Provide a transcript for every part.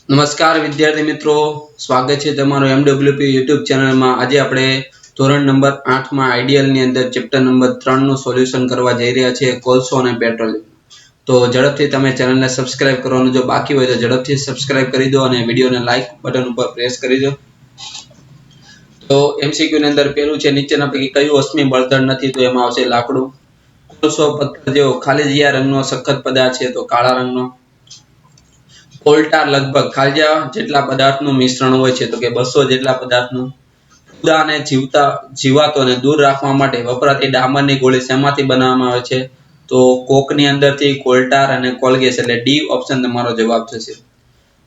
નમસ્કાર વિદ્યાર્થી મિત્રો, સ્વાગત છે તમારું MWP YouTube ચેનલમાં। આજે આપણે ધોરણ નંબર 8 માં આઈડિયલ ની અંદર ચેપ્ટર નંબર 3 નું સોલ્યુશન કરવા જઈ રહ્યા છીએ, કોલસો અને પેટ્રોલિયમ। તો ઝડપથી તમે ચેનલને સબસ્ક્રાઇબ કરવાનું જો બાકી હોય તો ઝડપથી સબસ્ક્રાઇબ કરી દો અને વિડિયોને લાઈક બટન ઉપર પ્રેસ કરી દો। તો MCQ ની અંદર પહેલું છે, નીચેના પૈકી કયું અશ્મિ બળતણ નથી? તો એમાં આવશે લાકડું। કોલસો પથ્થર જેવો ખાલીજીયા રંગનો સખત પદાર્થ છે, તો કાળા રંગનો। કોલટાર લગભગ ખાલીજા જેટલા પદાર્થનું મિશ્રણ હોય છે, તો કે 200 જેટલા પદાર્થનું। ખુદા અને જીવાતોને દૂર રાખવા માટે વપરાતી ડામરની ગોળી શેમાંથી બનાવવામાં આવે છે? તો કોકની અંદરથી કોલટાર અને કોલગેસ, એટલે ડી ઓપ્શન તમારો જવાબ થશે।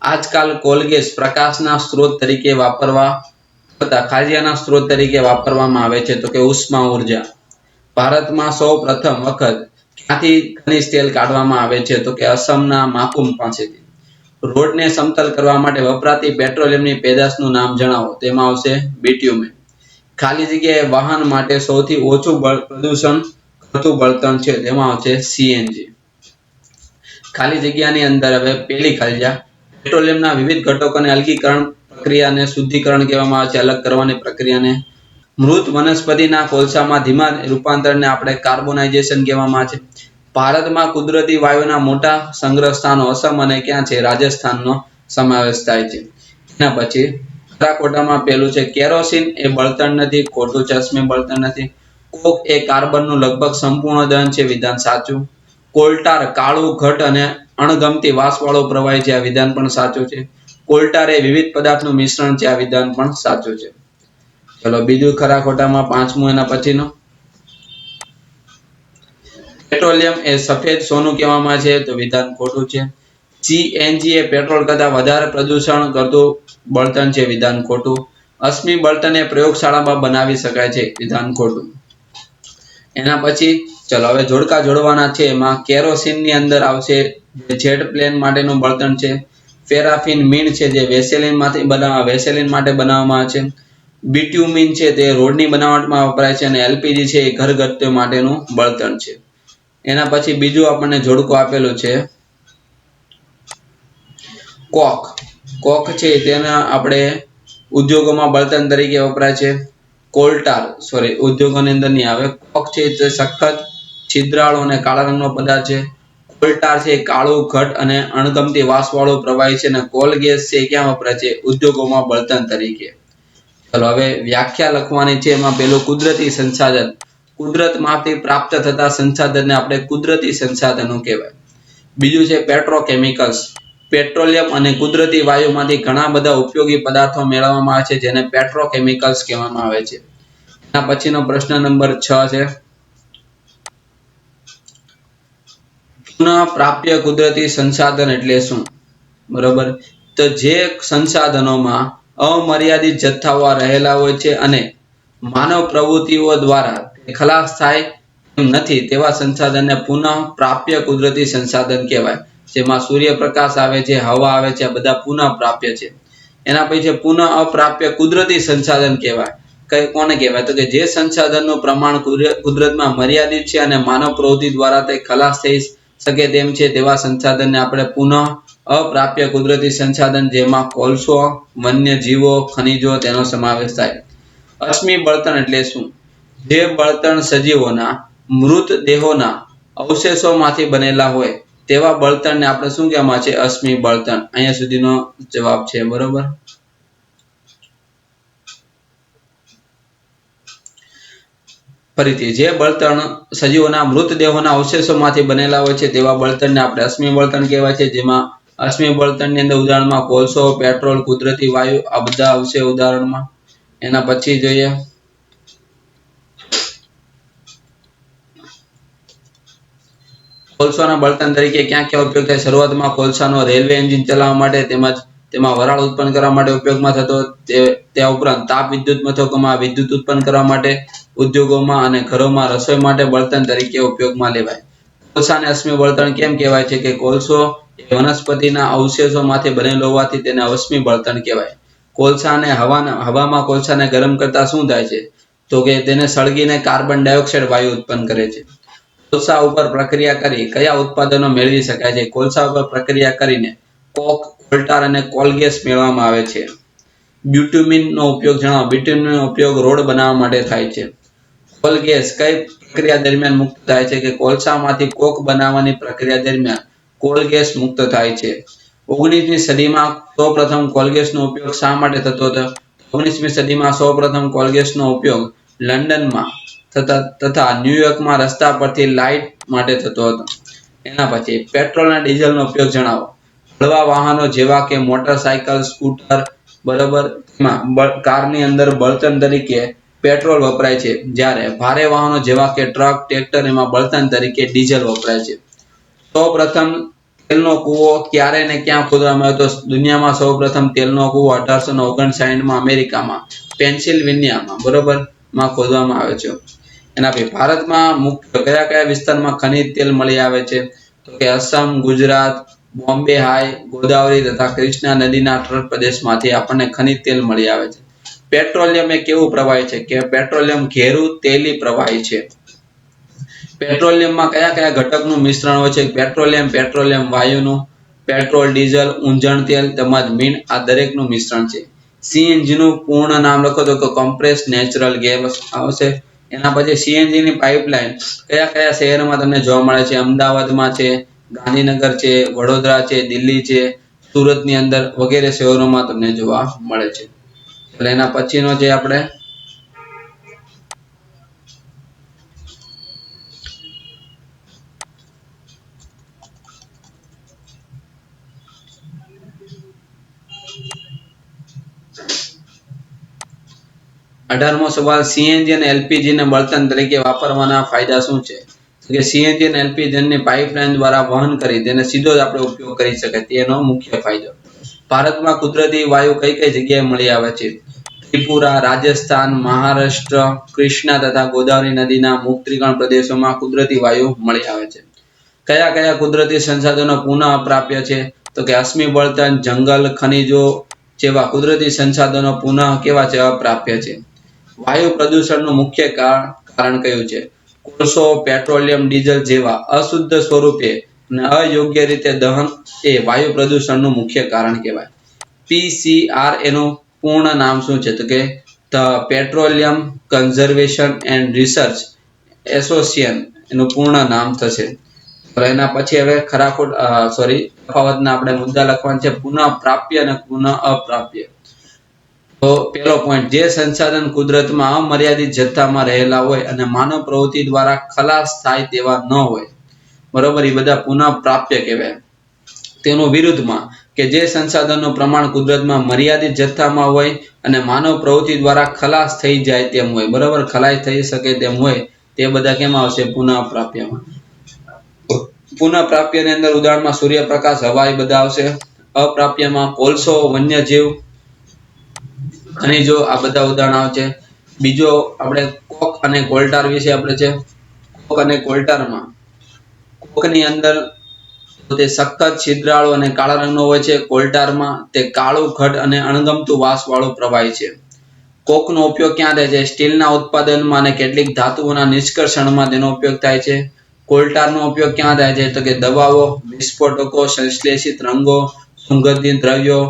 આજકાલ કોલગેસ પ્રકાશના સ્ત્રોત તરીકે વાપરવા કરતા ખાલીજાના સ્ત્રોત તરીકે વાપરવામાં આવે છે, તો કે ઉષ્મા ઉર્જા। ભારતમાં સૌ પ્રથમ વખત ક્યાંથી ખનિજ તેલ કાઢવામાં આવે છે? તો કે અસમના માકુમ પાસેથી। રોડને સમતલ કરવા માટે વપરાતી પેટ્રોલિયમની પેદાશનું નામ જણાવો। તેમાં આવશે બિટ્યુમેન। ખાલી જગ્યાએ વાહન માટે સૌથી ઓછું પ્રદૂષણ કરતું બળતણ છે, તેમાં આવશે સીએનજી। ખાલી જગ્યાની અંદર હવે પેલી ખાલીજા, પેટ્રોલિયમના વિવિધ ઘટકોને અલગીકરણ પ્રક્રિયાને શુદ્ધિકરણ કહેવામાં આવે છે, અલગ કરવાની પ્રક્રિયાને। મૃત વનસ્પતિના કોલસામાં ધીમા રૂપાંતરને આપણે કાર્બોનાઇઝેશન કહેવામાં આવે છે। ભારતમાં કુદરતી વાયુના મોટા સંગ્રહ સ્થાનો અસમ અને ક્યાં છે? રાજસ્થાનનો સમાવેશ થાય છે। એના પછી ખરા ખોટામાં પહેલું છે, કેરોસીન એ બળતણ નથી, ખોટું છે, અશ્મિ બળતણ નથી। કોક એ કાર્બનનું લગભગ સંપૂર્ણ દહન છે, વિધાન સાચું। કોલટાર કાળું ઘટ અને અણગમતી વાસવાળો પ્રવાહી છે, આ વિધાન પણ સાચું છે। કોલટાર એ વિવિધ પદાર્થનું મિશ્રણ છે, આ વિધાન પણ સાચું છે। ચલો બીજું ખરા ખોટામાં પાંચમું એના પછીનો, પેટ્રોલિયમ એ સફેદ સોનું કહેવામાં આવે છે, તો વિધાન ખોટું છે। સીએનજી એ પેટ્રોલ કરતા વધારે પ્રદૂષણ કરતું બળતણ છે, વિધાન ખોટું। અશ્મિ બળતણ એ પ્રયોગશાળામાં બનાવી શકાય છે, વિધાન ખોટું। એના પછી ચલો હવે જોડકા જોડવાના છે, એમાં કેરોસીન ની અંદર આવશે જેટ પ્લેન માટેનું બળતણ છે। પેરાફિન મીણ છે, જે વેસેલિન માટે બનાવવામાં આવે છે। બિટ્યુમિન છે, તે રોડની બનાવટમાં વપરાય છે, અને એલપીજી છે, એ ઘરગથ્થુ માટેનું બળતણ છે। એના પછી બીજું આપણને જોડકું આપેલું છે, કોક છે, તેના આપણે ઉદ્યોગોમાં બળતણ તરીકે વપરાય છે। કોલટાર ઉદ્યોગોની અંદર નહીં આવે। કોક છે તે સખત, છિદ્રાળુ અને કાળા રંગનો પદાર્થ છે। કોલટાર છે કાળું ઘટ અને અણગમતી વાસવાળું પ્રવાહી છે, અને કોલ ગેસ છે ક્યાં વપરાય છે? ઉદ્યોગોમાં બળતણ તરીકે। ચલો હવે વ્યાખ્યા લખવાની છે, એમાં પેલું કુદરતી સંસાધન, કુદરતમાંથી પ્રાપ્ત થતા સંસાધનને આપણે કુદરતી સંસાધનો કહેવાય। બીજું છે પેટ્રોકેમિકલ્સ, પેટ્રોલિયમ અને કુદરતી વાયુમાંથી ઘણા બધા ઉપયોગી પદાર્થો મેળવવામાં આવે છે, જેને પેટ્રોકેમિકલ્સ કહેવામાં આવે છે। એના પછીનો પ્રશ્ન નંબર 6 છે, પુનઃપ્રાપ્ય કુદરતી સંસાધન એટલે શું? બરોબર, તો જે સંસાધનોમાં અમર્યાદિત જથ્થાઓ રહેલા હોય છે અને માનવ પ્રવૃત્તિઓ દ્વારા ખલાસ થાય નથી, તેવા સંસાધનને પુનઃપ્રાપ્ય કુદરતી સંસાધન કહેવાય। જેમાં સૂર્યપ્રકાશ આવે છે, હવા આવે છે, આ બધા પુનઃપ્રાપ્ય છે। એના પછી પુનઃ અપ્રાપ્ય કુદરતી સંસાધન કહેવાય। કોને કહેવાય? તો કે જે સંસાધનનું પ્રમાણ કુદરતમાં મર્યાદિત છે અને માનવ પ્રવૃત્તિ દ્વારા તે ખલાસ થઈ શકે તેમ છે, તેવા સંસાધનને આપણે પુનઃ અપ્રાપ્ય કુદરતી સંસાધન, જેમાં કોલસો, વન્ય જીવો, ખનિજો તેનો સમાવેશ થાય। અશ્મિ બળતણ એટલે શું? જે બળતણ સજીવોના મૃત દેહોના અવશેષોમાંથી બનેલા હોય તેવા બળતણને આપણે શું કહેવામાં આવે છે? અશ્મિ બળતણ। અહીંયા સુધીનો જવાબ છે, બરોબર। ફરીથી, જે બળતણ સજીવોના મૃતદેહોના અવશેષોમાંથી બનેલા હોય છે તેવા બળતણને આપણે અશ્મિ બળતણ કહેવાય છે। જેમાં અશ્મિ બળતણની અંદર ઉદાહરણમાં કોલસો, પેટ્રોલ, કુદરતી વાયુ, આ બધા આવશે ઉદાહરણમાં। એના પછી જોઈએ કોલસાના બળતણ તરીકે ક્યાં ક્યાં ઉપયોગ થાય? શરૂઆતમાં કોલસાનો રેલવે એન્જિન ચલાવવા માટે, તેમજ તેમાં વરાળ ઉત્પન્ન કરવા માટે ઉપયોગમાં થતો, તે ઉપરાંત તાપ વિદ્યુત મથકોમાં વિદ્યુત ઉત્પન્ન કરવા માટે, ઉદ્યોગોમાં અને ઘરોમાં રસોઈ માટે બળતણ તરીકે ઉપયોગમાં લેવાય। કોલસાને અશ્મિ બળતણ કેમ કહેવાય છે? કે કોલસો એ વનસ્પતિના અવશેષોમાંથી બનેલો હોવાથી તેને અશ્મિ બળતણ કહેવાય। કોલસા અને હવામાં કોલસાને ગરમ કરતા શું થાય છે? તો કે તેને સળગીને કાર્બન ડાયોક્સાઇડ વાયુ ઉત્પન્ન કરે છે। કોલસા ઉપર પ્રક્રિયા કરી કયા ઉત્પાદનો મેળવી શકાય છે? કોલસા ઉપર પ્રક્રિયા કરીને કોક, કોલટાર અને કોલ ગેસ મેળવવામાં આવે છે. બ્યુટ્યુમિન નો ઉપયોગ જણાવો. બ્યુટ્યુમિન નો ઉપયોગ રોડ બનાવવા માટે થાય છે. કોલ ગેસ કઈ પ્રક્રિયા દરમિયાન મુક્ત થાય છે? કે કોલસામાંથી કોક બનાવવાની પ્રક્રિયા દરમિયાન કોલ ગેસ મુક્ત થાય છે. 19મી સદીમાં સૌપ્રથમ કોલ ગેસનો ઉપયોગ શા માટે થતો હતો? 19મી સદીમાં સૌપ્રથમ કોલ ગેસનો ઉપયોગ લંડનમાં તથા ન્યુયોર્કમાં રસ્તા પરથી લાઇટ માટે થતો હતો. એના પછી પેટ્રોલ અને ડીઝલનો ઉપયોગ જણાવો. હળવા વાહનો જેવા કે મોટરસાયકલ, સ્કૂટર, બરોબર, કારની અંદર બળતણ તરીકે પેટ્રોલ વપરાય છે, જ્યારે ભારે વાહનો જેવા કે ટ્રક, ટ્રેક્ટર એમાં બળતણ તરીકે ડીઝલ વપરાય છે. સૌપ્રથમ તેલનો કૂવો ક્યારે ને ક્યાં ખોદવામાં આવ્યો? તો દુનિયામાં સૌપ્રથમ તેલનો કૂવો 1859માં અમેરિકામાં પેન્સિલ્વેનિયામાં, બરોબર, માં ખોદવામાં આવ્યો છે. એના પછી ભારતમાં મુખ્ય કયા કયા વિસ્તારમાં ખનિજ તેલ મળી આવે છે? તો કે અસમ, ગુજરાત, બોમ્બે હાઈ, ગોદાવરી તથા કૃષ્ણા નદીના તટ પ્રદેશમાંથી આપણને ખનિજ તેલ મળી આવે છે. પેટ્રોલિયમ એ કેવું પ્રવાહી છે? કે પેટ્રોલિયમ ઘેરું તેલી પ્રવાહી છે. પેટ્રોલિયમમાં કયા કયા ઘટકનું મિશ્રણ હોય છે? પેટ્રોલિયમ વાયુનું, પેટ્રોલ, ડીઝલ, ઊંજણ તેલ તેમજ મીણ આ દરેકનું મિશ્રણ છે. સીએનજી નું પૂર્ણ નામ લખો તો કોમ્પ્રેસ્ડ નેચરલ ગેસ આવશે. એના પછી સીએનજી ની પાઇપલાઇન કયા કયા શહેરોમાં તમને જોવા મળે છે? અમદાવાદમાં છે, ગાંધીનગર છે, વડોદરા છે, દિલ્હી છે, સુરતની અંદર વગેરે શહેરોમાં તમને જોવા મળે છે. એટલે એના પછીનો જે આપણે 18મો સવાલ, સીએનજી અને એલપીજી ને બળતણ તરીકે વાપરવાના ફાયદા શું છે? કે સીએનજી અને એલપીજી ને પાઇપલાઇન દ્વારા વહન કરી તેને સીધો જ આપણે ઉપયોગ કરી શકાય તેનો મુખ્ય ફાયદો. ભારતમાં કુદરતી વાયુ કઈ કઈ જગ્યાએ મળી આવે છે? ત્રિપુરા, રાજસ્થાન, મહારાષ્ટ્ર, કૃષ્ણા તથા ગોદાવરી નદીના મુક્ત ત્રિકોણ પ્રદેશોમાં કુદરતી વાયુ મળી આવે છે. કયા કયા કુદરતી સંસાધનો પુનઃ અપ્રાપ્ય છે? તો કે અશ્મિ બળતણ, જંગલ, ખનિજો જેવા કુદરતી સંસાધનો પુનઃ કેવા છે? અપ્રાપ્ય છે. વાયુ પ્રદૂષણનું મુખ્ય કારણ કયું છે? કોલસો, પેટ્રોલિયમ, ડીઝલ જેવા અશુદ્ધ સ્વરૂપે અને અયોગ્ય રીતે દહન એ વાયુ પ્રદૂષણનું મુખ્ય કારણ કહેવાય. પીસીઆર એનું પૂર્ણ નામ શું છે? તો કે the petroleum conservation and research association એનું પૂર્ણ નામ થશે. એના પછી હવે તફાવતના આપણે મુદ્દા લખવાના છે. પુનઃ પ્રાપ્ય અને પુનઃ અપ્રાપ્ય. તો પહેલો પોઈન્ટ, જે સંસાધન કુદરતમાં અમર્યાદિત જથ્થામાં રહેલા હોય અને માનવ પ્રવૃત્તિ દ્વારા ખલાસ થાય તેવા ન હોય, બરોબર, એ બધા પુનઃ પ્રાપ્ય કહેવાય. તેનું વિરુદ્ધમાં કે જે સંસાધનનું પ્રમાણ કુદરતમાં મર્યાદિત જથ્થામાં હોય અને માનવ પ્રવૃત્તિ દ્વારા ખલાસ થઈ જાય તેમ હોય, બરોબર, ખલાસ થઈ શકે તેમ હોય, તે બધા કેમાં આવશે? પુનઃ પ્રાપ્યમાં. પુનઃ પ્રાપ્યની અંદર ઉદાહરણમાં સૂર્યપ્રકાશ, હવા એ બધા આવશે. અપ્રાપ્યમાં કોલસો, વન્યજીવ, ખનિજો આ બધા ઉદાહરણ આવે છે. બીજો આપણે કોક અને કોલટાર વિશે આપણે છે. કોક અને કોલટારમાં કોકની અંદર તે સખત, છિદ્રાળુ અને કાળા રંગનો હોય છે. કોલટારમાં તે કાળું, ઘટ અને અણગમતું વાસવાળું પ્રવાહી છે. કોકનો ઉપયોગ ક્યાં થાય છે? સ્ટીલના ઉત્પાદનમાં અને કેટલીક ધાતુઓના નિષ્કર્ષણમાં તેનો ઉપયોગ થાય છે. કોલટારનો ઉપયોગ ક્યાં થાય છે? તો કે દવાઓ, વિસ્ફોટકો, સંશ્લેષિત રંગો, સુગંધિત દ્રવ્યો,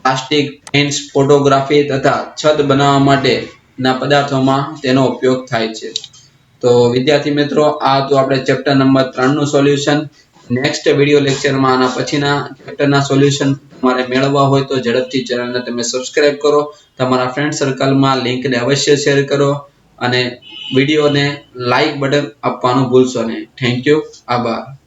પ્લાસ્ટિક, પેઇન્ટ્સ, ફોટોગ્રાફી તથા છત બનાવવા માટેના પદાર્થોમાં તેનો ઉપયોગ થાય છે. તો વિદ્યાર્થી મિત્રો, આ તો આપણે ચેપ્ટર નંબર 3 નું સોલ્યુશન. નેક્સ્ટ વિડિયો લેક્ચરમાં આના પછીના ચેપ્ટરના સોલ્યુશન તમારે મેળવવા હોય તો ઝડપથી ચેનલને તમે સબસ્ક્રાઇબ કરો, તમારા ફ્રેન્ડ સર્કલમાં લિંકને અવશ્ય શેર કરો અને વિડિયોને લાઈક બટન આપવાનું ભૂલશો નહીં. Thank you. આભાર.